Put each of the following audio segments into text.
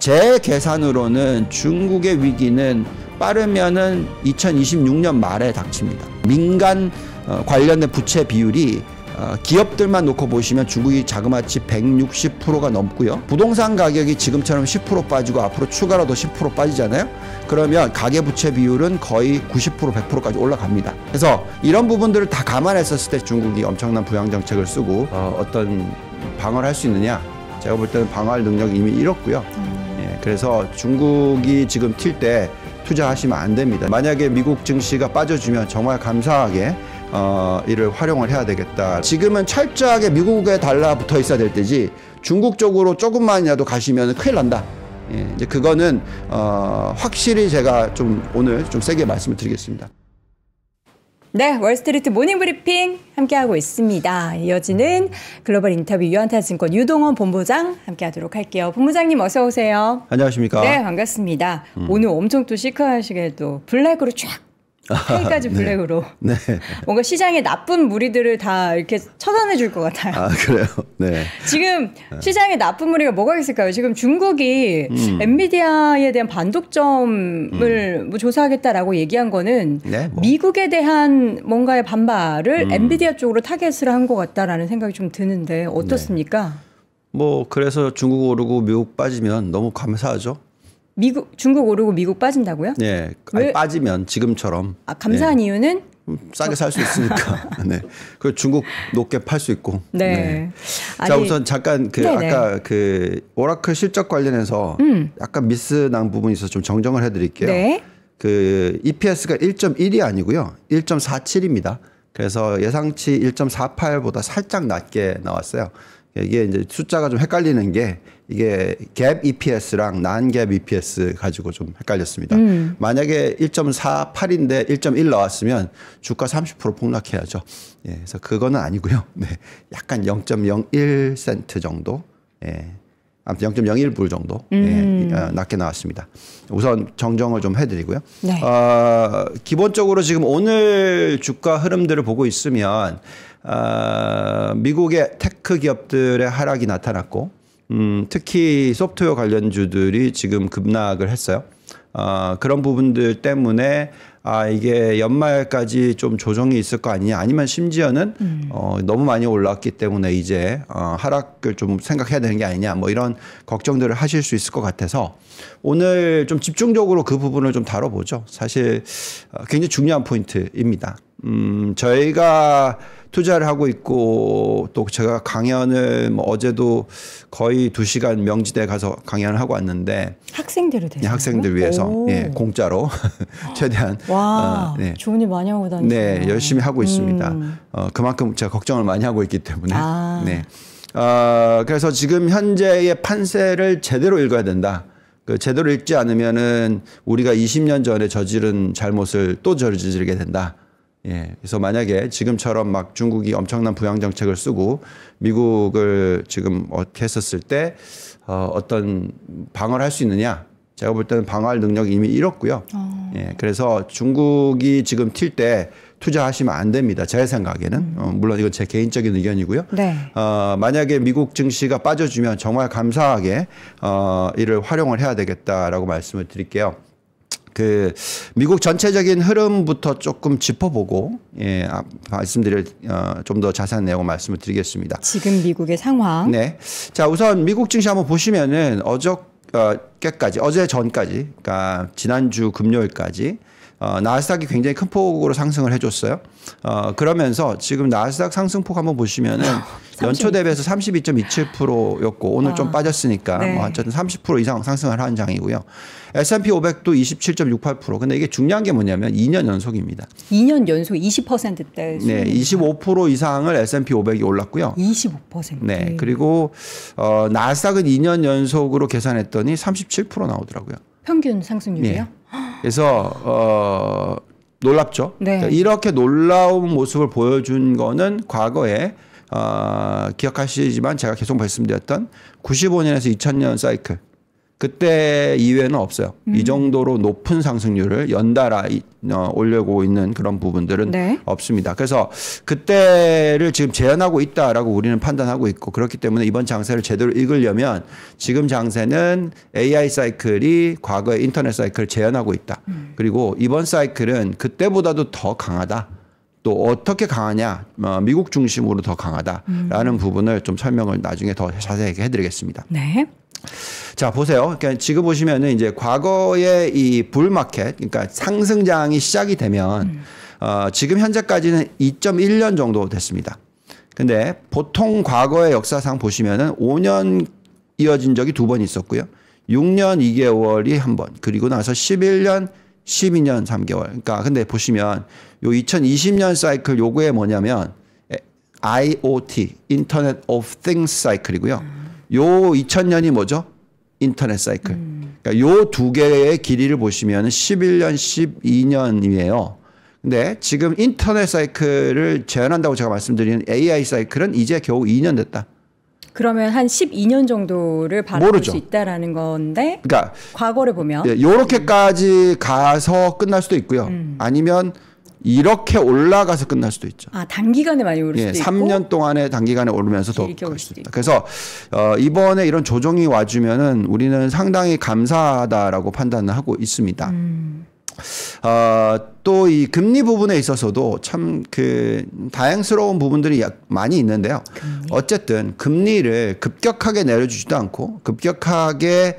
제 계산으로는 중국의 위기는 빠르면은 2026년 말에 닥칩니다. 민간 관련된 부채 비율이 기업들만 놓고 보시면 중국이 자그마치 160%가 넘고요. 부동산 가격이 지금처럼 10% 빠지고 앞으로 추가로 더 10% 빠지잖아요. 그러면 가계부채 비율은 거의 90% 100%까지 올라갑니다. 그래서 이런 부분들을 다 감안했었을 때 중국이 엄청난 부양 정책을 쓰고 어떤 방어를 할 수 있느냐, 제가 볼 때는 방어할 능력이 이미 잃었고요. 예, 그래서 중국이 지금 튈 때 투자하시면 안 됩니다. 만약에 미국 증시가 빠져주면 정말 감사하게 이를 활용을 해야 되겠다. 지금은 철저하게 미국에 달라붙어 있어야 될 때지 중국 쪽으로 조금만이라도 가시면 큰일 난다. 예, 이제 그거는 확실히 제가 좀 오늘 좀 세게 말씀을 드리겠습니다. 네, 월스트리트 모닝 브리핑 함께하고 있습니다. 이어지는 글로벌 인터뷰 유한타증권 유동원 본부장 함께하도록 할게요. 본부장님 어서 오세요. 안녕하십니까? 네, 반갑습니다. 오늘 엄청 또 시크하시게 또 블랙으로 쫙 하이까지 블랙으로. 네. 뭔가 시장의 나쁜 무리들을 다 이렇게 처단해 줄 것 같아요. 아, 그래요? 네. 지금 시장의 나쁜 무리가 뭐가 있을까요? 지금 중국이 엔비디아에 대한 반독점을 뭐 조사하겠다라고 얘기한 거는 네, 뭐. 미국에 대한 뭔가의 반발을 엔비디아 쪽으로 타겟을 한 것 같다라는 생각이 좀 드는데 어떻습니까? 네. 뭐 그래서 중국 오르고 미국 빠지면 너무 감사하죠. 중국 오르고 미국 빠진다고요? 네. 아니, 빠지면 지금처럼. 감사한 네. 이유는? 싸게 살 수 있으니까. 네. 그리고 중국 높게 팔 수 있고. 네. 네. 아니, 자, 우선 잠깐 네네. 아까 오라클 실적 관련해서 약간 미스난 부분이 있어서 좀 정정을 해드릴게요. 네. EPS가 1.1이 아니고요. 1.47입니다. 그래서 예상치 1.48보다 살짝 낮게 나왔어요. 이게 이제 숫자가 좀 헷갈리는 게 이게 갭 EPS랑 non-GAAP EPS 가지고 좀 헷갈렸습니다. 만약에 1.48인데 1.1 나왔으면 주가 30% 폭락해야죠. 예, 그래서 그거는 아니고요. 네, 약간 0.01센트 정도. 예. 아무튼 0.01불 정도 낮게 나왔습니다. 우선 정정을 좀 해드리고요. 네. 기본적으로 지금 오늘 주가 흐름들을 보고 있으면 미국의 테크 기업들의 하락이 나타났고 특히 소프트웨어 관련주들이 지금 급락을 했어요. 그런 부분들 때문에 이게 연말까지 좀 조정이 있을 거 아니냐, 아니면 심지어는 너무 많이 올랐기 때문에 이제 하락을 좀 생각해야 되는 게 아니냐, 뭐 이런 걱정들을 하실 수 있을 것 같아서 오늘 좀 집중적으로 그 부분을 좀 다뤄보죠. 사실 굉장히 중요한 포인트입니다. 저희가 투자를 하고 있고 또 제가 강연을 뭐 어제도 거의 2시간 명지대에 가서 강연을 하고 왔는데 학생들을 대해서 학생들 위해서 예, 공짜로 최대한 와, 네. 좋은 일 많이 하고 다니시네요. 네, 열심히 하고 있습니다. 그만큼 제가 걱정을 많이 하고 있기 때문에 네. 그래서 지금 현재의 판세를 제대로 읽어야 된다. 제대로 읽지 않으면은 우리가 20년 전에 저지른 잘못을 또 저지르게 된다. 예, 그래서 만약에 지금처럼 막 중국이 엄청난 부양 정책을 쓰고 미국을 지금 어떻게 했었을 때 어떤 방어를 할 수 있느냐? 제가 볼 때는 방어할 능력이 이미 잃었고요. 예, 그래서 중국이 지금 튈 때 투자하시면 안 됩니다. 제 생각에는. 물론 이건 제 개인적인 의견이고요. 네. 만약에 미국 증시가 빠져주면 정말 감사하게 이를 활용을 해야 되겠다라고 말씀을 드릴게요. 미국 전체적인 흐름부터 조금 짚어보고 말씀드릴 좀 더 자세한 내용을 말씀을 드리겠습니다. 지금 미국의 상황. 네. 자, 우선 미국 증시 한번 보시면은 어제 전까지, 그러니까 지난주 금요일까지 나스닥이 굉장히 큰 폭으로 상승을 해줬어요. 그러면서 지금 나스닥 상승폭 한번 보시면은 연초 대비해서 32.27%였고 오늘 좀 빠졌으니까 네. 뭐 어쨌든 30% 이상 상승을 한 장이고요. S&P 500도 27.68%. 근데 이게 중요한 게 뭐냐면 2년 연속입니다. 2년 연속 20%대. 네, 25% 이상을 S&P 500이 올랐고요. 25%. 네, 그리고 나스닥은 2년 연속으로 계산했더니 37% 나오더라고요. 평균 상승률이요? 네. 그래서 놀랍죠. 네. 그러니까 이렇게 놀라운 모습을 보여준 거는 과거에 기억하시지만 제가 계속 말씀드렸던 95년에서 2000년 사이클 그때 이외에는 없어요. 이 정도로 높은 상승률을 연달아 올려고 있는 그런 부분들은 네. 없습니다. 그래서 그때를 지금 재현하고 있다라고 우리는 판단하고 있고 그렇기 때문에 이번 장세를 제대로 읽으려면 지금 장세는 AI 사이클이 과거의 인터넷 사이클을 재현하고 있다. 그리고 이번 사이클은 그때보다도 더 강하다. 또 어떻게 강하냐, 미국 중심으로 더 강하다라는 부분을 좀 설명을 나중에 더 자세하게 해드리겠습니다. 네. 자, 보세요. 그러니까 지금 보시면은 이제 과거의 이 불마켓, 그러니까 상승장이 시작이 되면 지금 현재까지는 2.1년 정도 됐습니다. 근데 보통 과거의 역사상 보시면은 5년 이어진 적이 2번 있었고요. 6년 2개월이 1번, 그리고 나서 11년, 12년 3개월. 그러니까 근데 보시면 요 2020년 사이클 요거에 뭐냐면 IoT, 인터넷 오브 띵스 사이클이고요. 요 2000년이 뭐죠? 인터넷 사이클. 그러니까 요 두 개의 길이를 보시면 11년, 12년이에요. 근데 지금 인터넷 사이클을 재현한다고 제가 말씀드리는 AI 사이클은 이제 겨우 2년 됐다. 그러면 한 12년 정도를 바라볼 수 있다라는 건데, 그러니까 과거를 보면 이렇게까지 가서 끝날 수도 있고요. 아니면 이렇게 올라가서 끝날 수도 있죠. 아, 단기간에 많이 오를 수도 있고. 3년 동안에 단기간에 오르면서 더 갈 수도 있다. 그래서 이번에 이런 조정이 와주면은 우리는 상당히 감사하다라고 판단을 하고 있습니다. 또 이 금리 부분에 있어서도 참 그 다양스러운 부분들이 많이 있는데요. 어쨌든 금리를 급격하게 내려주지도 않고 급격하게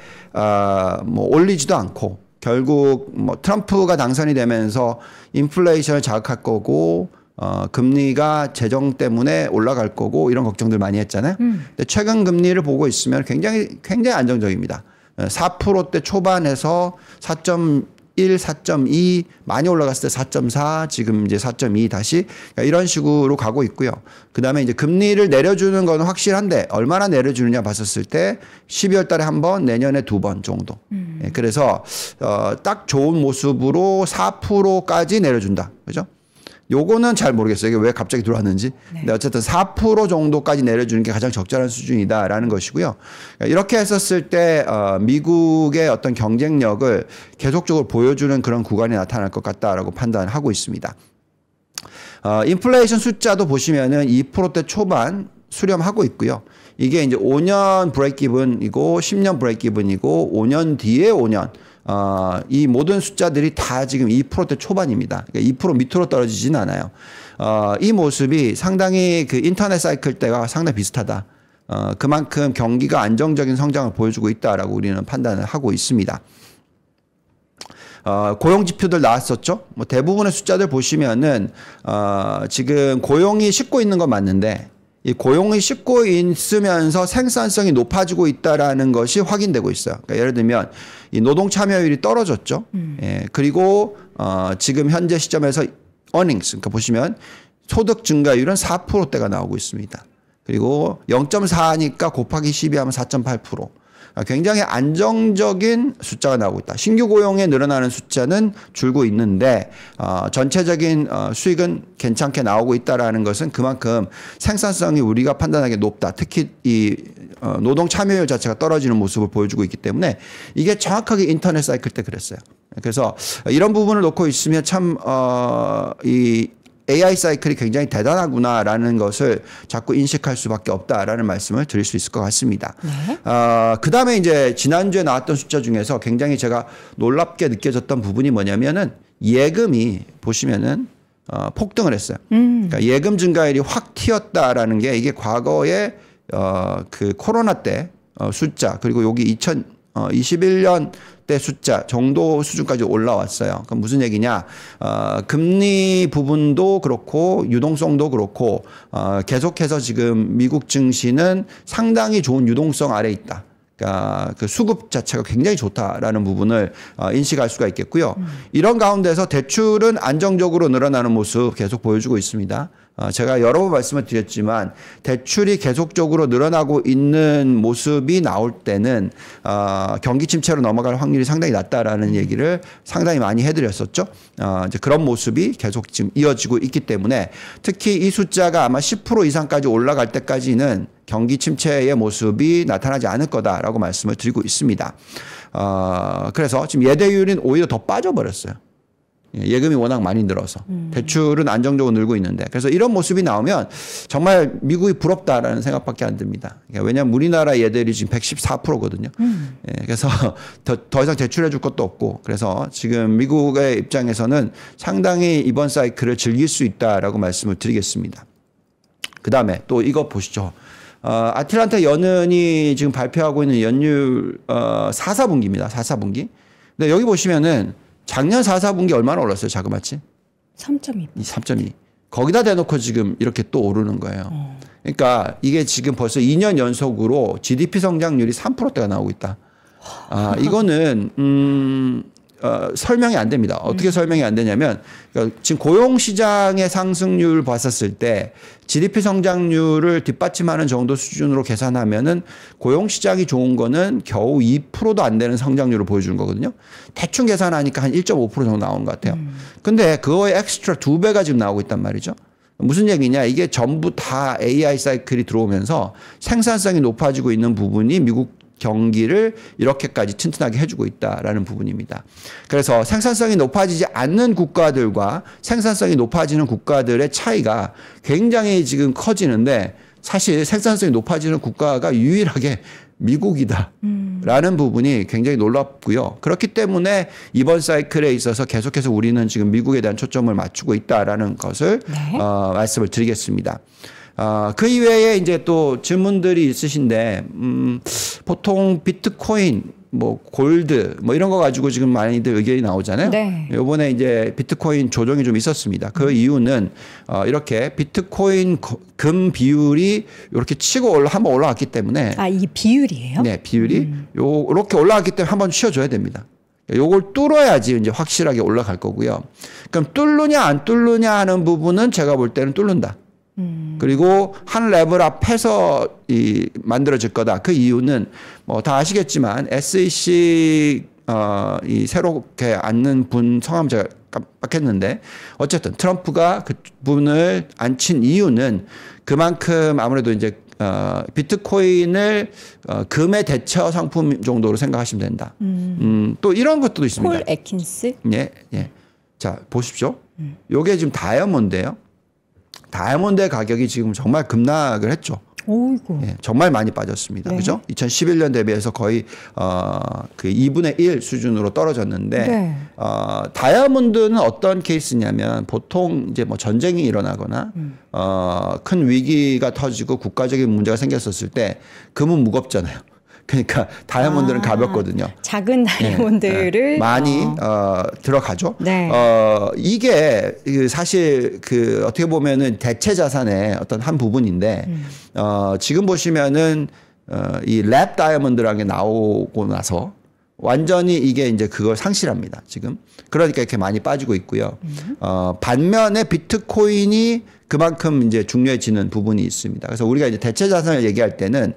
뭐 올리지도 않고 결국 뭐 트럼프가 당선이 되면서 인플레이션을 자극할 거고 금리가 재정 때문에 올라갈 거고 이런 걱정들 많이 했잖아요. 근데 최근 금리를 보고 있으면 굉장히 안정적입니다. 4%대 초반에서 4.1, 4.2 많이 올라갔을 때 4.4 지금 이제 4.2 다시 이런 식으로 가고 있고요. 그다음에 이제 금리를 내려주는 건 확실한데 얼마나 내려주느냐 봤었을 때 12월 달에 한 번, 내년에 2번 정도. 그래서 딱 좋은 모습으로 4%까지 내려준다. 그죠? 요거는 잘 모르겠어요. 이게 왜 갑자기 들어왔는지. 네. 근데 어쨌든 4% 정도까지 내려주는 게 가장 적절한 수준이다라는 것이고요. 이렇게 했었을 때 미국의 어떤 경쟁력을 계속적으로 보여주는 그런 구간이 나타날 것 같다라고 판단하고 있습니다. 인플레이션 숫자도 보시면은 2%대 초반 수렴하고 있고요. 이게 이제 5년 브레이크 이븐이고 10년 브레이크 이븐이고 5년 뒤에 5년. 이 모든 숫자들이 다 지금 2%대 초반입니다. 그러니까 2% 밑으로 떨어지진 않아요. 이 모습이 상당히 그 인터넷 사이클 때가 상당히 비슷하다. 그만큼 경기가 안정적인 성장을 보여주고 있다라고 우리는 판단을 하고 있습니다. 고용 지표들 나왔었죠. 뭐 대부분의 숫자들 보시면은 지금 고용이 싣고 있는 건 맞는데 이 고용이 싣고 있으면서 생산성이 높아지고 있다라는 것이 확인되고 있어요. 그러니까 예를 들면 이 노동 참여율이 떨어졌죠. 예, 그리고 지금 현재 시점에서 earnings, 그러니까 보시면 소득 증가율은 4%대가 나오고 있습니다. 그리고 0.4니까 곱하기 12 하면 4.8%. 굉장히 안정적인 숫자가 나오고 있다. 신규 고용에 늘어나는 숫자는 줄고 있는데 전체적인 수익은 괜찮게 나오고 있다라는 것은 그만큼 생산성이 우리가 판단하기에 높다. 특히 이 노동 참여율 자체가 떨어지는 모습을 보여주고 있기 때문에 이게 정확하게 인터넷 사이클 때 그랬어요. 그래서 이런 부분을 놓고 있으면 참 이 AI 사이클이 굉장히 대단하구나라는 것을 자꾸 인식할 수밖에 없다라는 말씀을 드릴 수 있을 것 같습니다. 네. 그다음에 이제 지난주에 나왔던 숫자 중에서 굉장히 제가 놀랍게 느껴졌던 부분이 뭐냐면은 예금이 보시면은 폭등을 했어요. 그러니까 예금 증가율이 확 튀었다라는 게 이게 과거에 그 코로나 때 숫자 그리고 여기 2021년 때 숫자 정도 수준까지 올라왔어요. 그럼 무슨 얘기냐? 금리 부분도 그렇고 유동성도 그렇고 계속해서 지금 미국 증시는 상당히 좋은 유동성 아래 있다. 그러니까 그 수급 자체가 굉장히 좋다라는 부분을 인식할 수가 있겠고요. 이런 가운데서 대출은 안정적으로 늘어나는 모습 계속 보여주고 있습니다. 제가 여러 번 말씀을 드렸지만 대출이 계속적으로 늘어나고 있는 모습이 나올 때는 경기 침체로 넘어갈 확률이 상당히 낮다라는 얘기를 상당히 많이 해드렸었죠. 이제 그런 모습이 계속 지금 이어지고 있기 때문에 특히 이 숫자가 아마 10% 이상까지 올라갈 때까지는 경기 침체의 모습이 나타나지 않을 거다라고 말씀을 드리고 있습니다. 그래서 지금 예대율은 오히려 더 빠져버렸어요. 예금이 워낙 많이 늘어서 대출은 안정적으로 늘고 있는데 그래서 이런 모습이 나오면 정말 미국이 부럽다라는 생각밖에 안 듭니다. 왜냐하면 우리나라 예대율이 지금 114%거든요. 그래서 더 이상 대출해 줄 것도 없고 그래서 지금 미국의 입장에서는 상당히 이번 사이클을 즐길 수 있다라고 말씀을 드리겠습니다. 그 다음에 또 이거 보시죠. 아틀란타 연은이 지금 발표하고 있는 연율 4분기입니다. 4분기. 근데 여기 보시면은 작년 4분기 얼마나 올랐어요? 자그마치? 3.2. 3.2. 거기다 대놓고 지금 이렇게 또 오르는 거예요. 그러니까 이게 지금 벌써 2년 연속으로 GDP 성장률이 3%대가 나오고 있다. 이거는 설명이 안 됩니다. 어떻게 설명이 안 되냐면 그러니까 지금 고용시장의 상승률 봤었을 때 GDP 성장률을 뒷받침하는 정도 수준으로 계산하면은 고용시장이 좋은 거는 겨우 2%도 안 되는 성장률을 보여주는 거거든요. 대충 계산하니까 한 1.5% 정도 나오는 것 같아요. 근데 그거의 엑스트라 2배가 지금 나오고 있단 말이죠. 무슨 얘기냐? 이게 전부 다 AI 사이클이 들어오면서 생산성이 높아지고 있는 부분이 미국 경기를 이렇게까지 튼튼하게 해주고 있다라는 부분입니다. 그래서 생산성이 높아지지 않는 국가들과 생산성이 높아지는 국가들의 차이가 굉장히 지금 커지는데 사실 생산성이 높아지는 국가가 유일하게 미국이다라는 부분이 굉장히 놀랍고요. 그렇기 때문에 이번 사이클에 있어서 계속해서 우리는 지금 미국에 대한 초점을 맞추고 있다라는 것을 말씀을 드리겠습니다. 그 이외에 이제 또 질문들이 있으신데, 보통 비트코인, 뭐 골드, 뭐 이런 거 가지고 지금 많이들 의견이 나오잖아요. 네. 요번에 이제 비트코인 조정이 좀 있었습니다. 그 이유는 이렇게 비트코인 금 비율이 이렇게 치고 한번 올라왔기 때문에. 이 비율이에요? 네, 비율이 요렇게 올라왔기 때문에 한번 쉬어줘야 됩니다. 요걸 뚫어야지 이제 확실하게 올라갈 거고요. 그럼 뚫느냐 안 뚫느냐 하는 부분은 제가 볼 때는 뚫는다. 그리고 한 레벨 앞에서 만들어질 거다. 그 이유는 뭐 다 아시겠지만 SEC 이 새롭게 앉는 분 성함 제가 깜빡했는데 어쨌든 트럼프가 그 분을 앉힌 이유는 그만큼 아무래도 이제 비트코인을 금의 대처 상품 정도로 생각하시면 된다. 또 이런 것도 있습니다. 폴 애킨스? 예, 예. 자 보십시오. 요게 지금 다이아몬드예요. 다이아몬드의 가격이 지금 정말 급락을 했죠. 오이고. 예, 정말 많이 빠졌습니다. 네. 그죠? 2011년 대비해서 거의 그 2분의 1 수준으로 떨어졌는데 네. 다이아몬드는 어떤 케이스냐면 보통 이제 뭐 전쟁이 일어나거나 큰 위기가 터지고 국가적인 문제가 생겼었을 때 금은 무겁잖아요. 그러니까 다이아몬드는 가볍거든요. 작은 다이아몬드를 많이 들어가죠. 네. 이게 사실 그 어떻게 보면은 대체 자산의 어떤 한 부분인데 지금 보시면은 이 랩 다이아몬드라는 게 나오고 나서 완전히 이게 이제 그걸 상실합니다. 지금 그러니까 이렇게 많이 빠지고 있고요. 반면에 비트코인이 그만큼 이제 중요해지는 부분이 있습니다. 그래서 우리가 이제 대체 자산을 얘기할 때는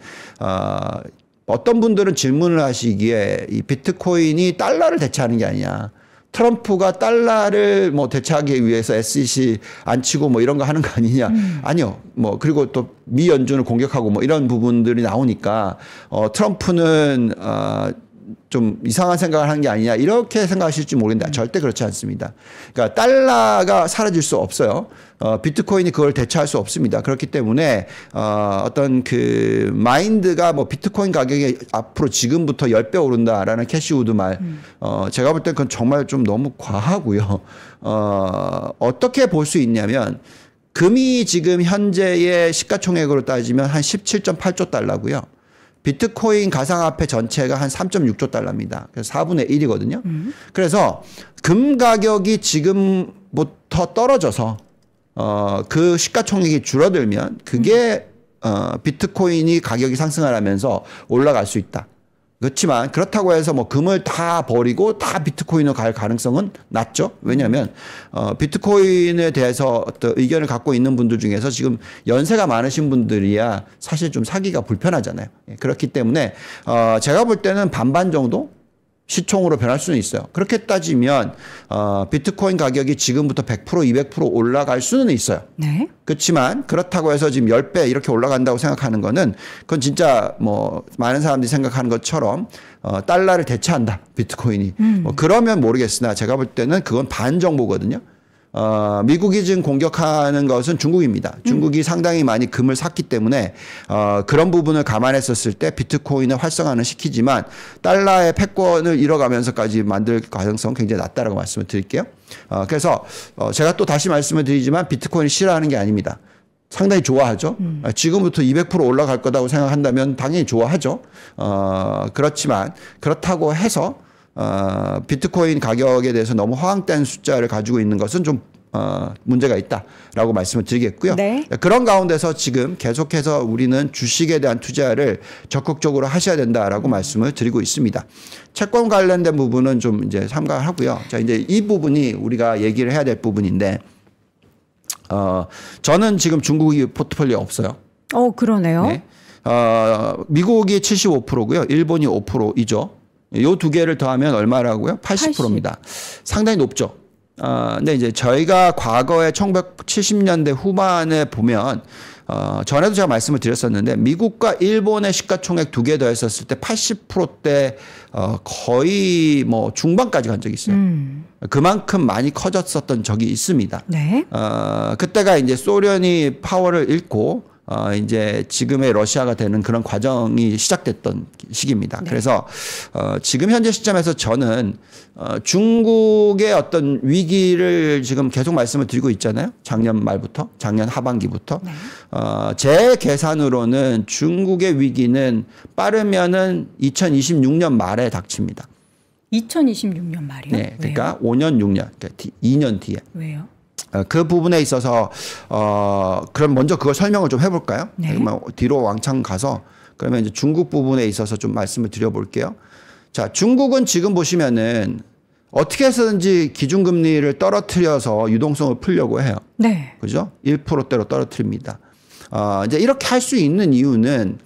어떤 분들은 질문을 하시기에 이 비트코인이 달러를 대체하는 게 아니냐. 트럼프가 달러를 뭐 대체하기 위해서 SEC 안 치고 뭐 이런 거 하는 거 아니냐. 아니요. 뭐 그리고 또 미 연준을 공격하고 뭐 이런 부분들이 나오니까 트럼프는 좀 이상한 생각을 하는 게 아니냐 이렇게 생각하실지 모르겠는데 절대 그렇지 않습니다. 그러니까 달러가 사라질 수 없어요. 비트코인이 그걸 대체할 수 없습니다. 그렇기 때문에 어떤 그 마인드가 뭐 비트코인 가격이 앞으로 지금부터 10배 오른다라는 캐시 우드 말 제가 볼 때 그건 정말 좀 너무 과하고요. 어떻게 볼 수 있냐면 금이 지금 현재의 시가총액으로 따지면 한 17.8조 달러고요. 비트코인 가상화폐 전체가 한 3.6조 달러입니다. 그래서 4분의 1이거든요. 그래서 금 가격이 지금부터 떨어져서 그 시가총액이 줄어들면 그게 비트코인이 가격이 상승하면서 올라갈 수 있다. 그렇지만 그렇다고 해서 뭐 금을 다 버리고 다 비트코인으로 갈 가능성은 낮죠. 왜냐하면 비트코인에 대해서 어떤 의견을 갖고 있는 분들 중에서 지금 연세가 많으신 분들이야 사실 좀 사기가 불편하잖아요. 그렇기 때문에 제가 볼 때는 반반 정도 시총으로 변할 수는 있어요. 그렇게 따지면 비트코인 가격이 지금부터 100% 200% 올라갈 수는 있어요. 네. 그렇지만 그렇다고 해서 지금 10배 이렇게 올라간다고 생각하는 거는 그건 진짜 뭐 많은 사람들이 생각하는 것처럼 달러를 대체한다 비트코인이. 뭐 그러면 모르겠으나 제가 볼 때는 그건 반 정도거든요. 미국이 지금 공격하는 것은 중국입니다. 중국이 상당히 많이 금을 샀기 때문에 그런 부분을 감안했었을 때 비트코인을 활성화는 시키지만 달러의 패권을 잃어가면서까지 만들 가능성 굉장히 낮다라고 말씀을 드릴게요. 그래서 제가 또 다시 말씀을 드리지만 비트코인을 싫어하는 게 아닙니다. 상당히 좋아하죠. 지금부터 200% 올라갈 거다고 생각한다면 당연히 좋아하죠. 그렇지만 그렇다고 해서 비트코인 가격에 대해서 너무 허황된 숫자를 가지고 있는 것은 좀 문제가 있다라고 말씀을 드리겠고요. 네. 그런 가운데서 지금 계속해서 우리는 주식에 대한 투자를 적극적으로 하셔야 된다라고 말씀을 드리고 있습니다. 채권 관련된 부분은 좀 이제 삼가하고요. 자, 이제 이 부분이 우리가 얘기를 해야 될 부분인데, 저는 지금 중국이 포트폴리오 없어요. 그러네요. 네. 미국이 75%고요. 일본이 5%이죠. 요 두 개를 더하면 얼마라고요? 80%입니다. 상당히 높죠. 근데 이제 저희가 과거에 1970년대 후반에 보면 전에도 제가 말씀을 드렸었는데 미국과 일본의 시가총액 두 개 더했었을 때 80%대 거의 뭐 중반까지 간 적이 있어요. 그만큼 많이 커졌었던 적이 있습니다. 네. 그때가 이제 소련이 파워를 잃고 이제 지금의 러시아가 되는 그런 과정이 시작됐던 시기입니다. 네. 그래서 지금 현재 시점에서 저는 중국의 어떤 위기를 지금 계속 말씀을 드리고 있잖아요. 작년 말부터, 작년 하반기부터. 네. 제 계산으로는 중국의 위기는 빠르면은 2026년 말에 닥칩니다. 2026년 말이요? 네, 그러니까 왜요? 5년, 6년, 그러니까 2년 뒤에. 왜요? 그 부분에 있어서 그럼 먼저 그걸 설명을 좀 해볼까요? 네. 그러면 뒤로 왕창 가서 그러면 이제 중국 부분에 있어서 좀 말씀을 드려볼게요. 자, 중국은 지금 보시면은 어떻게 해서든지 기준금리를 떨어뜨려서 유동성을 풀려고 해요. 네. 그죠? 1%대로 떨어뜨립니다. 이제 이렇게 할 수 있는 이유는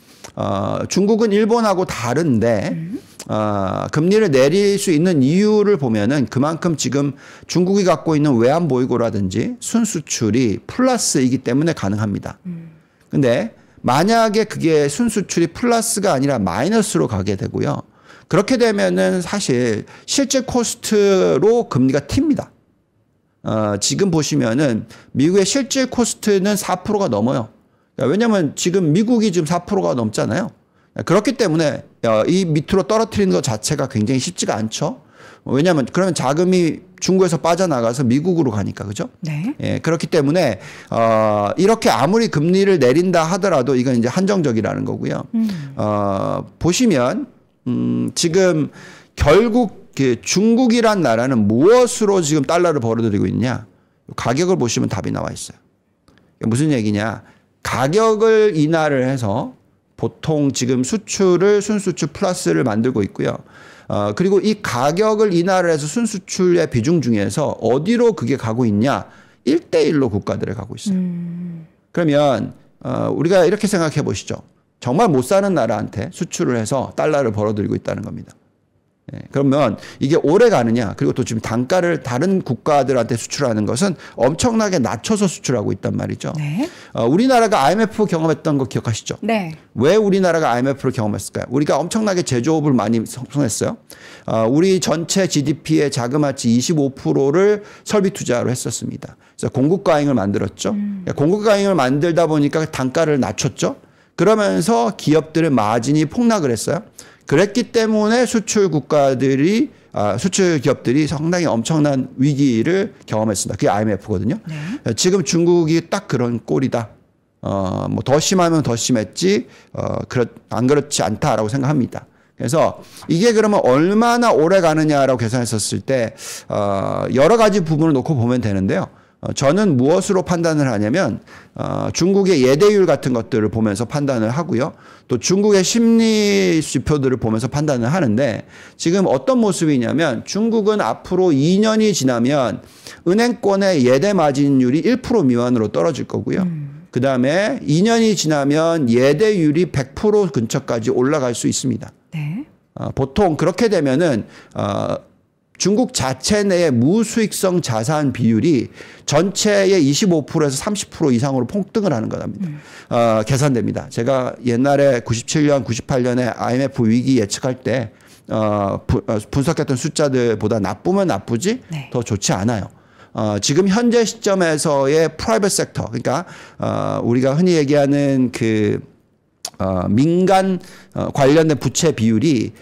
중국은 일본하고 다른데 금리를 내릴 수 있는 이유를 보면은 그만큼 지금 중국이 갖고 있는 외환 보유고라든지 순수출이 플러스이기 때문에 가능합니다. 근데 만약에 그게 순수출이 플러스가 아니라 마이너스로 가게 되고요. 그렇게 되면은 사실 실제 코스트로 금리가 튑니다. 지금 보시면은 미국의 실질 코스트는 4%가 넘어요. 왜냐하면 지금 미국이 지금 4%가 넘잖아요. 그렇기 때문에 이 밑으로 떨어뜨리는 것 자체가 굉장히 쉽지가 않죠. 왜냐하면 그러면 자금이 중국에서 빠져나가서 미국으로 가니까, 그죠? 네. 예, 그렇기 때문에 이렇게 아무리 금리를 내린다 하더라도 이건 이제 한정적이라는 거고요. 보시면 지금 결국 중국이란 나라는 무엇으로 지금 달러를 벌어들이고 있냐? 가격을 보시면 답이 나와 있어요. 무슨 얘기냐? 가격을 인하를 해서 보통 지금 수출을 순수출 플러스를 만들고 있고요. 그리고 이 가격을 인하를 해서 순수출의 비중 중에서 어디로 그게 가고 있냐? 1대1로 국가들에 가고 있어요. 그러면 우리가 이렇게 생각해 보시죠. 정말 못 사는 나라한테 수출을 해서 달러를 벌어들이고 있다는 겁니다. 예, 그러면 이게 오래 가느냐? 그리고 또 지금 단가를 다른 국가들한테 수출하는 것은 엄청나게 낮춰서 수출하고 있단 말이죠. 네. 우리나라가 IMF 경험했던 거 기억하시죠? 네. 왜 우리나라가 IMF를 경험했을까요? 우리가 엄청나게 제조업을 많이 성공했어요. 우리 전체 GDP의 자그마치 25%를 설비 투자로 했었습니다. 그래서 공급과잉을 만들었죠. 공급과잉을 만들다 보니까 단가를 낮췄죠. 그러면서 기업들의 마진이 폭락을 했어요. 그랬기 때문에 수출 국가들이 수출 기업들이 상당히 엄청난 위기를 경험했습니다. 그게 IMF거든요. 네. 지금 중국이 딱 그런 꼴이다. 뭐 더 심하면 더 심했지 안 그렇지 않다라고 생각합니다. 그래서 이게 그러면 얼마나 오래 가느냐라고 계산했었을 때 여러 가지 부분을 놓고 보면 되는데요. 저는 무엇으로 판단을 하냐면 중국의 예대율 같은 것들을 보면서 판단을 하고요. 또 중국의 심리 지표들을 보면서 판단을 하는데 지금 어떤 모습이냐면 중국은 앞으로 2년이 지나면 은행권의 예대 마진율이 1% 미만으로 떨어질 거고요. 그다음에 2년이 지나면 예대율이 100% 근처까지 올라갈 수 있습니다. 네. 보통 그렇게 되면은 중국 자체 내의 무수익성 자산 비율이 전체의 25%에서 30% 이상으로 폭등을 하는 겁니다. 계산됩니다. 제가 옛날에 97년, 98년에 IMF 위기 예측할 때 분석했던 숫자들보다 나쁘면 나쁘지 네. 더 좋지 않아요. 지금 현재 시점에서의 프라이빗 섹터, 그러니까 우리가 흔히 얘기하는 민간 관련된 부채 비율이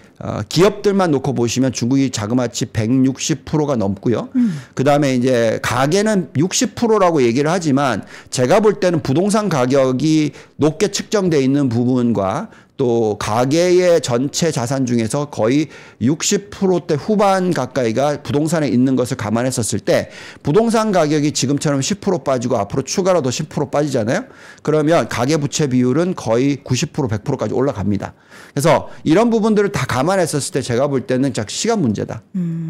기업들만 놓고 보시면 중국이 자그마치 160%가 넘고요. 그다음에 이제 가계는 60%라고 얘기를 하지만 제가 볼 때는 부동산 가격이 높게 측정돼 있는 부분과 또 가계의 전체 자산 중에서 거의 60%대 후반 가까이가 부동산에 있는 것을 감안했었을 때 부동산 가격이 지금처럼 10% 빠지고 앞으로 추가로 더 10% 빠지잖아요. 그러면 가계부채 비율은 거의 90% 100%까지 올라갑니다. 그래서 이런 부분들을 다 감안했었을 때 제가 볼 때는 시간 문제다.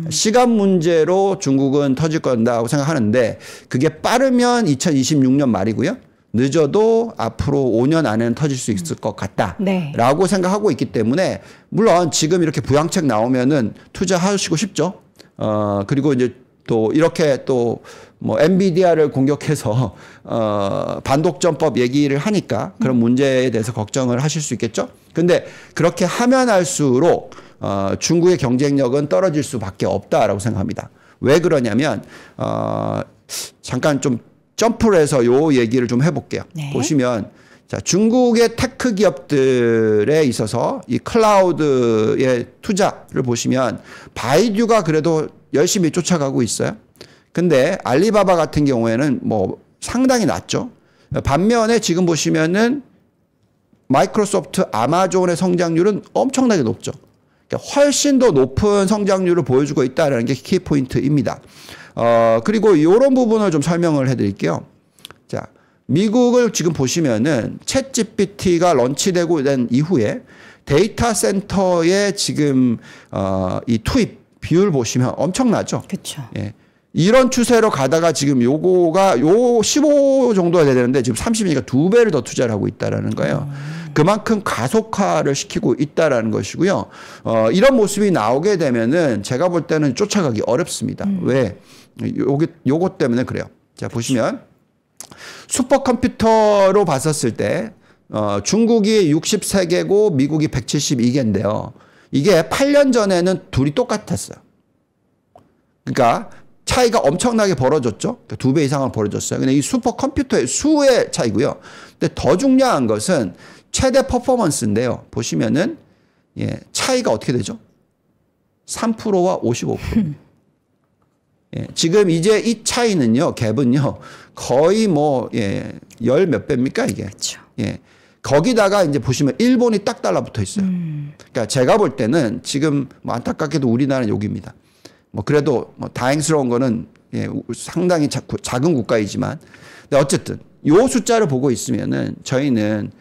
시간 문제로 중국은 터질 건다고 생각하는데 그게 빠르면 2026년 말이고요. 늦어도 앞으로 5년 안에는 터질 수 있을 것 같다라고 네. 생각하고 있기 때문에 물론 지금 이렇게 부양책 나오면은 투자하시고 싶죠. 그리고 이제 또 이렇게 또 뭐 엔비디아를 공격해서 반독점법 얘기를 하니까 그런 문제에 대해서 걱정을 하실 수 있겠죠. 근데 그렇게 하면 할수록 중국의 경쟁력은 떨어질 수밖에 없다라고 생각합니다. 왜 그러냐면 잠깐 좀 점프를 해서 요 얘기를 좀 해볼게요. 네. 보시면 자, 중국의 테크 기업들에 있어서 이 클라우드의 투자를 보시면 바이두가 그래도 열심히 쫓아가고 있어요. 근데 알리바바 같은 경우에는 뭐 상당히 낮죠. 반면에 지금 보시면은 마이크로소프트, 아마존의 성장률은 엄청나게 높죠. 그러니까 훨씬 더 높은 성장률을 보여주고 있다는 게 키포인트입니다. 그리고 이런 부분을 좀 설명을 해드릴게요. 자, 미국을 지금 보시면은 챗 GPT가 런치되고 된 이후에 데이터 센터에 지금 이 투입 비율 보시면 엄청나죠. 그렇죠. 예. 이런 추세로 가다가 지금 요거가 15 정도가 되는데 지금 30이니까 2배를 더 투자를 하고 있다라는 거예요. 그만큼 가속화를 시키고 있다라는 것이고요. 이런 모습이 나오게 되면은 제가 볼 때는 쫓아가기 어렵습니다. 왜? 요것 때문에 그래요. 자, 보시면 슈퍼컴퓨터로 봤었을 때 중국이 63개고 미국이 172개인데요. 이게 8년 전에는 둘이 똑같았어요. 그러니까 차이가 엄청나게 벌어졌죠. 2배 이상은 벌어졌어요. 근데 이 슈퍼컴퓨터의 수의 차이고요. 근데 더 중요한 것은 최대 퍼포먼스인데요. 보시면은 예, 차이가 어떻게 되죠? 3%와 55%. 예, 지금 이제 이 차이는요, 갭은요, 거의 뭐, 예, 열 몇 배입니까, 이게? 그렇죠. 예. 거기다가 이제 보시면 일본이 딱 달라붙어 있어요. 그러니까 제가 볼 때는 지금 뭐 안타깝게도 우리나라는 여기입니다. 뭐 그래도 뭐 다행스러운 거는 예, 상당히 작은 국가이지만, 근데 어쨌든 요 숫자를 보고 있으면은 저희는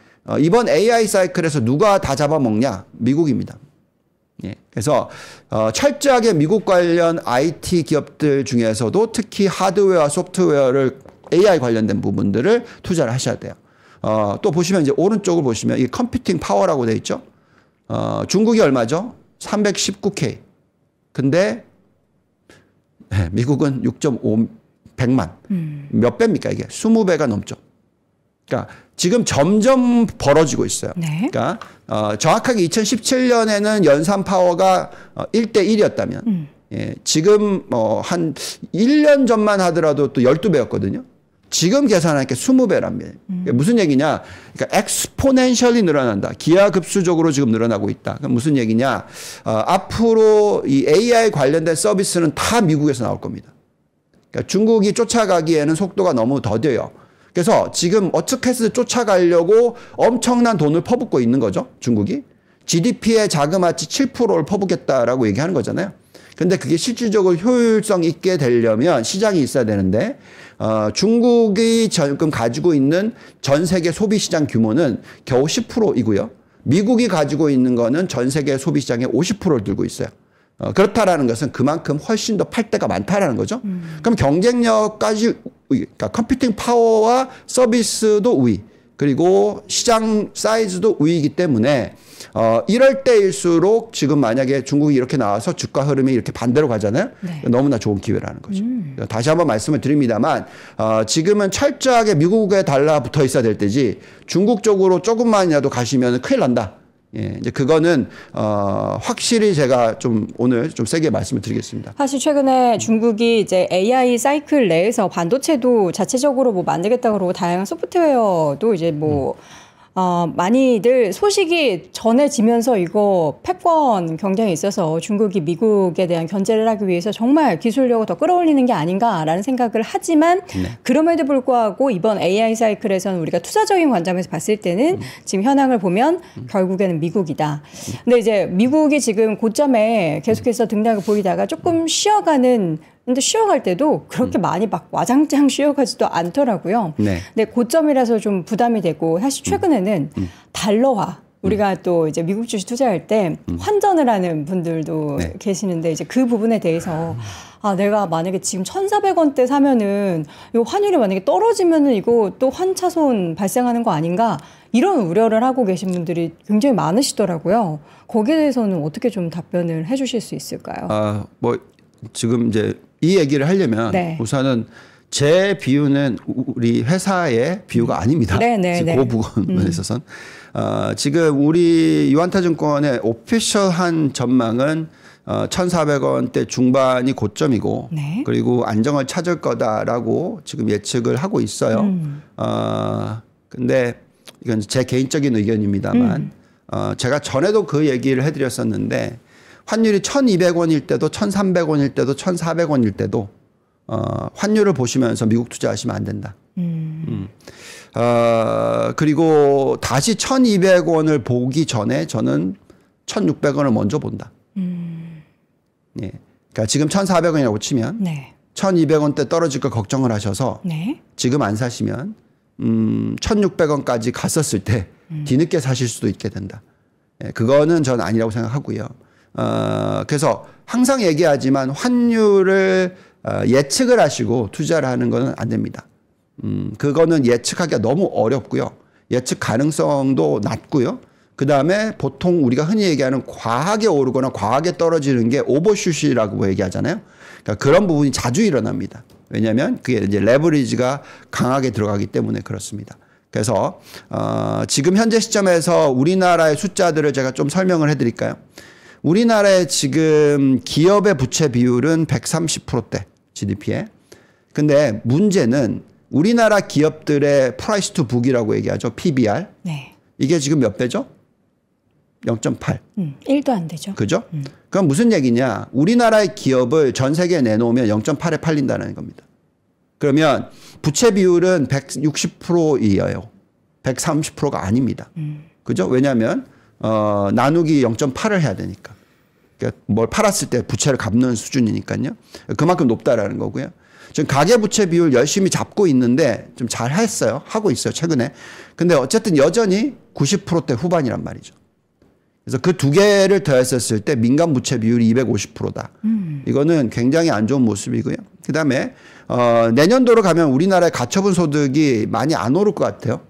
이번 AI 사이클에서 누가 다 잡아먹냐? 미국입니다. 예. 그래서 철저하게 미국 관련 IT 기업들 중에서도 특히 하드웨어와 소프트웨어를 AI 관련된 부분들을 투자를 하셔야 돼요. 또 보시면 이제 오른쪽을 보시면 이 컴퓨팅 파워라고 돼 있죠. 중국이 얼마죠? 319K. 근데 네, 미국은 6.500만. 몇 배입니까 이게? 20배가 넘죠. 그러니까 지금 점점 벌어지고 있어요. 네. 그러니까 정확하게 2017년에는 연산 파워가 1대1이었다면 예, 지금 한 1년 전만 하더라도 또 12배였거든요. 지금 계산하니까 20배랍니다. 무슨 얘기냐? 그러니까 엑스포넨셜이 늘어난다. 기하급수적으로 지금 늘어나고 있다. 그럼 무슨 얘기냐? 앞으로 이 AI 관련된 서비스는 다 미국에서 나올 겁니다. 그러니까 중국이 쫓아가기에는 속도가 너무 더뎌요. 그래서 지금 어떻게 해서 쫓아가려고 엄청난 돈을 퍼붓고 있는 거죠. 중국이. GDP의 자그마치 7%를 퍼붓겠다라고 얘기하는 거잖아요. 근데 그게 실질적으로 효율성 있게 되려면 시장이 있어야 되는데 중국이 지금 가지고 있는 전 세계 소비 시장 규모는 겨우 10%이고요. 미국이 가지고 있는 거는 전 세계 소비 시장의 50%를 들고 있어요. 그렇다라는 것은 그만큼 훨씬 더 팔 데가 많다라는 거죠. 그럼 경쟁력까지 그러니까 컴퓨팅 파워와 서비스도 우위, 그리고 시장 사이즈도 우위이기 때문에 이럴 때일수록 지금 만약에 중국이 이렇게 나와서 주가 흐름이 이렇게 반대로 가잖아요. 네. 너무나 좋은 기회라는 거죠. 다시 한번 말씀을 드립니다만 지금은 철저하게 미국에 달라붙어 있어야 될 때지 중국 쪽으로 조금만이라도 가시면 큰일 난다. 예, 이제 그거는 확실히 제가 좀 오늘 좀 세게 말씀을 드리겠습니다. 사실 최근에 중국이 이제 AI 사이클 내에서 반도체도 자체적으로 뭐 만들겠다 그러고 다양한 소프트웨어도 이제 뭐 많이들 소식이 전해지면서 이거 패권 경쟁이 있어서 중국이 미국에 대한 견제를 하기 위해서 정말 기술력을 더 끌어올리는 게 아닌가라는 생각을 하지만 그럼에도 불구하고 이번 AI 사이클에서는 우리가 투자적인 관점에서 봤을 때는 지금 현황을 보면 결국에는 미국이다. 근데 이제 미국이 지금 고점에 계속해서 등락을 보이다가 조금 쉬어가는 근데 쉬어갈 때도 그렇게 많이 막 와장창 쉬어가지도 않더라고요. 네. 근데 고점이라서 좀 부담이 되고 사실 최근에는 달러화 우리가 또 이제 미국 주식 투자할 때 환전을 하는 분들도 계시는데 이제 그 부분에 대해서 내가 만약에 지금 1,400원대 사면은 이 환율이 만약에 떨어지면은 이거 또 환차손 발생하는 거 아닌가 이런 우려를 하고 계신 분들이 굉장히 많으시더라고요. 거기에 대해서는 어떻게 좀 답변을 해주실 수 있을까요? 뭐 지금 이제 이 얘기를 하려면 우선은 제 비유는 우리 회사의 비유가 아닙니다. 그 부분에 있어서는 지금 우리 유한타증권의 오피셜한 전망은 1,400원대 중반이 고점이고 그리고 안정을 찾을 거다라고 지금 예측을 하고 있어요. 근데 이건 제 개인적인 의견입니다만 제가 전에도 그 얘기를 해드렸었는데 환율이 1,200원일 때도 1,300원일 때도 1,400원일 때도 환율을 보시면서 미국 투자하시면 안 된다. 그리고 다시 1,200원을 보기 전에 저는 1,600원을 먼저 본다. 예. 그러니까 지금 1,400원이라고 치면 1,200원대 떨어질 거 걱정을 하셔서 지금 안 사시면 1,600원까지 갔었을 때 뒤늦게 사실 수도 있게 된다. 예. 그거는 전 아니라고 생각하고요. 그래서 항상 얘기하지만 환율을 예측을 하시고 투자를 하는 건 안 됩니다. 그거는 예측하기가 너무 어렵고요. 예측 가능성도 낮고요. 그 다음에 보통 우리가 흔히 얘기하는 과하게 오르거나 과하게 떨어지는 게 오버슛이라고 얘기하잖아요. 그러니까 그런 부분이 자주 일어납니다. 왜냐하면 그게 이제 레버리지가 강하게 들어가기 때문에 그렇습니다. 그래서 지금 현재 시점에서 우리나라의 숫자들을 제가 좀 설명을 해드릴까요? 우리나라의 지금 기업의 부채 비율은 130%대 GDP에. 근데 문제는 우리나라 기업들의 프라이스 투 북이라고 얘기하죠. PBR. 이게 지금 몇 배죠? 0.8. 1도 안 되죠. 그죠? 그럼 무슨 얘기냐? 우리나라의 기업을 전 세계에 내놓으면 0.8에 팔린다는 겁니다. 그러면 부채 비율은 160%이에요. 130%가 아닙니다. 그죠? 왜냐하면 나누기 0.8을 해야 되니까. 그러니까 뭘 팔았을 때 부채를 갚는 수준이니까요. 그만큼 높다라는 거고요. 지금 가계부채 비율 열심히 잡고 있는데 좀 잘 했어요. 하고 있어요. 최근에. 근데 어쨌든 여전히 90%대 후반이란 말이죠. 그래서 그 두 개를 더했었을 때 민간 부채 비율이 250%다. 이거는 굉장히 안 좋은 모습이고요. 그다음에 내년도로 가면 우리나라의 가처분 소득이 많이 안 오를 것 같아요.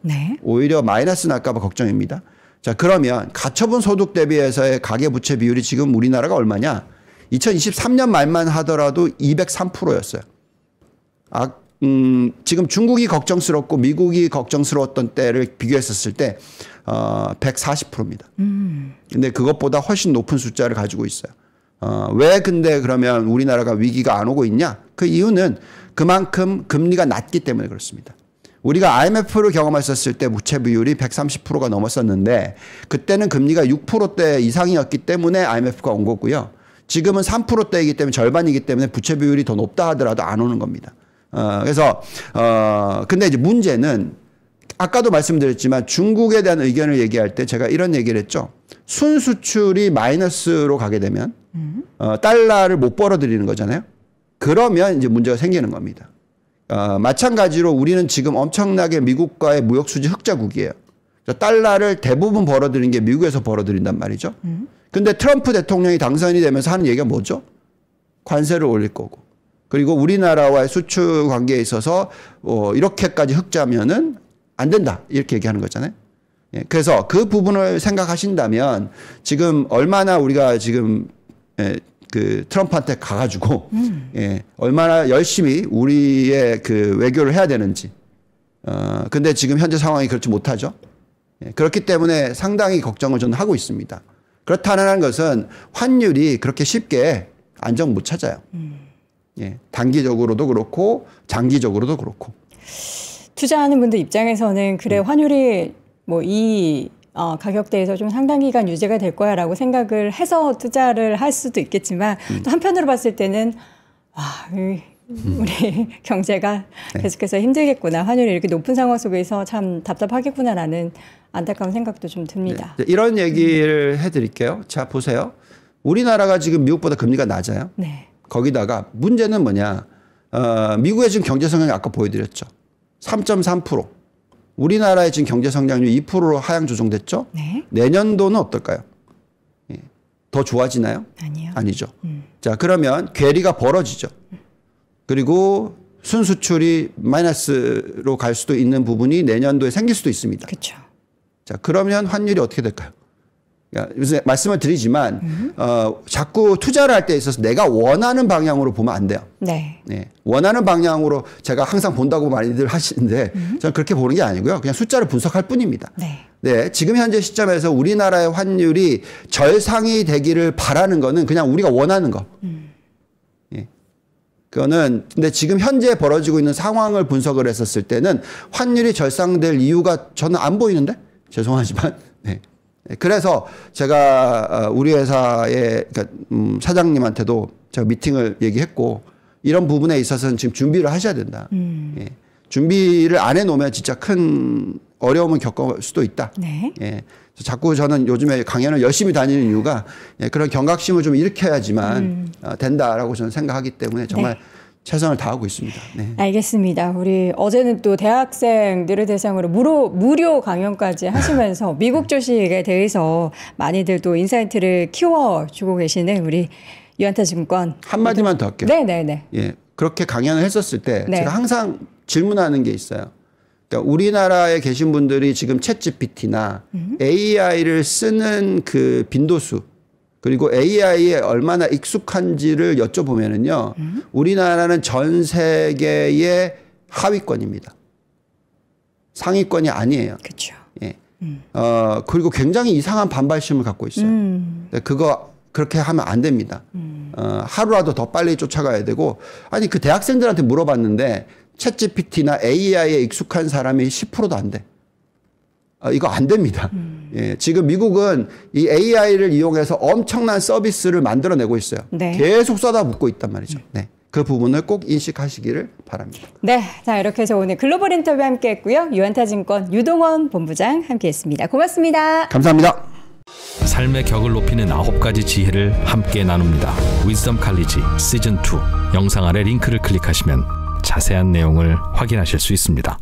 오히려 마이너스 날까 봐 걱정입니다. 자, 그러면 가처분 소득 대비해서의 가계부채 비율이 지금 우리나라가 얼마냐? 2023년 말만 하더라도 203%였어요. 지금 중국이 걱정스럽고 미국이 걱정스러웠던 때를 비교했었을 때 140%입니다. 근데 그것보다 훨씬 높은 숫자를 가지고 있어요. 왜 근데 그러면 우리나라가 위기가 안 오고 있냐? 그 이유는 그만큼 금리가 낮기 때문에 그렇습니다. 우리가 IMF를 경험했었을 때 부채 비율이 130%가 넘었었는데 그때는 금리가 6%대 이상이었기 때문에 IMF가 온 거고요. 지금은 3%대이기 때문에 절반이기 때문에 부채 비율이 더 높다 하더라도 안 오는 겁니다. 그래서 근데 이제 문제는 아까도 말씀드렸지만 중국에 대한 의견을 얘기할 때 제가 이런 얘기를 했죠. 순수출이 마이너스로 가게 되면 달러를 못 벌어들이는 거잖아요. 그러면 이제 문제가 생기는 겁니다. 마찬가지로 우리는 지금 엄청나게 미국과의 무역 수지 흑자국이에요. 달러를 대부분 벌어들이는 게 미국에서 벌어들인단 말이죠. 근데 트럼프 대통령이 당선이 되면서 하는 얘기가 뭐죠? 관세를 올릴 거고. 그리고 우리나라와의 수출 관계에 있어서 이렇게까지 흑자면은 안 된다. 이렇게 얘기하는 거잖아요. 예, 그래서 그 부분을 생각하신다면 지금 얼마나 우리가 지금 그 트럼프한테 가가지고 얼마나 열심히 우리의 그 외교를 해야 되는지. 근데 지금 현재 상황이 그렇지 못하죠. 예, 그렇기 때문에 상당히 걱정을 저는 하고 있습니다. 그렇다는 것은 환율이 그렇게 쉽게 안정 못 찾아요. 예, 단기적으로도 그렇고 장기적으로도 그렇고. 투자하는 분들 입장에서는 그래 환율이 뭐 이 가격대에서 좀 상당 기간 유지가 될 거야라고 생각을 해서 투자를 할 수도 있겠지만 또 한편으로 봤을 때는 우리 경제가 계속해서 힘들겠구나. 환율이 이렇게 높은 상황 속에서 참 답답하겠구나라는 안타까운 생각도 좀 듭니다. 네. 이런 얘기를 해드릴게요. 자, 보세요. 우리나라가 지금 미국보다 금리가 낮아요. 네. 거기다가 문제는 뭐냐. 미국의 지금 경제 성장이 아까 보여드렸죠. 3.3%. 우리나라의 지금 경제 성장률 2%로 하향 조정됐죠. 네. 내년도는 어떨까요? 예. 더 좋아지나요? 아니요. 아니죠. 자, 그러면 괴리가 벌어지죠. 그리고 순수출이 마이너스로 갈 수도 있는 부분이 내년도에 생길 수도 있습니다. 그렇죠. 자, 그러면 환율이 어떻게 될까요? 요새 말씀을 드리지만 자꾸 투자를 할 때 있어서 내가 원하는 방향으로 보면 안 돼요. 네. 네. 원하는 방향으로 제가 항상 본다고 많이들 하시는데 저는 그렇게 보는 게 아니고요. 그냥 숫자를 분석할 뿐입니다. 네. 네. 지금 현재 시점에서 우리나라의 환율이 절상이 되기를 바라는 거는 그냥 우리가 원하는 거. 예. 그거는 근데 지금 현재 벌어지고 있는 상황을 분석을 했었을 때는 환율이 절상될 이유가 저는 안 보이는데 죄송하지만 네. 그래서 제가 우리 회사의 그러니까 사장님한테도 제가 미팅을 얘기했고 이런 부분에 있어서는 지금 준비를 하셔야 된다. 예. 준비를 안 해놓으면 진짜 큰 어려움을 겪을 수도 있다. 네. 예. 자꾸 저는 요즘에 강연을 열심히 다니는 이유가 그런 경각심을 좀 일으켜야지만 된다라고 저는 생각하기 때문에 정말 네. 최선을 다하고 있습니다. 네. 알겠습니다. 우리 어제는 또 대학생들을 대상으로 무료 강연까지 하시면서 미국 주식에 대해서 많이들 또 인사이트를 키워주고 계시는 우리 유한타증권. 한마디만 더 할게요. 네네네. 예, 그렇게 강연을 했었을 때 네. 제가 항상 질문하는 게 있어요. 그러니까 우리나라에 계신 분들이 지금 챗GPT나 AI를 쓰는 그 빈도수 그리고 AI에 얼마나 익숙한지를 여쭤보면은요, 우리나라는 전 세계의 하위권입니다. 상위권이 아니에요. 그렇죠. 예. 그리고 굉장히 이상한 반발심을 갖고 있어요. 그거 그렇게 하면 안 됩니다. 하루라도 더 빨리 쫓아가야 되고, 아니 그 대학생들한테 물어봤는데 챗GPT나 AI에 익숙한 사람이 10%도 안 돼. 이거 안 됩니다. 예, 지금 미국은 이 AI를 이용해서 엄청난 서비스를 만들어내고 있어요. 네. 계속 쏟아붓고 있단 말이죠. 네. 그 부분을 꼭 인식하시기를 바랍니다. 네. 자, 이렇게 해서 오늘 글로벌 인터뷰 함께 했고요. 유한타증권 유동원 본부장 함께 했습니다. 고맙습니다. 감사합니다. 삶의 격을 높이는 9가지 지혜를 함께 나눕니다. 위즈덤 칼리지 시즌2 영상 아래 링크를 클릭하시면 자세한 내용을 확인하실 수 있습니다.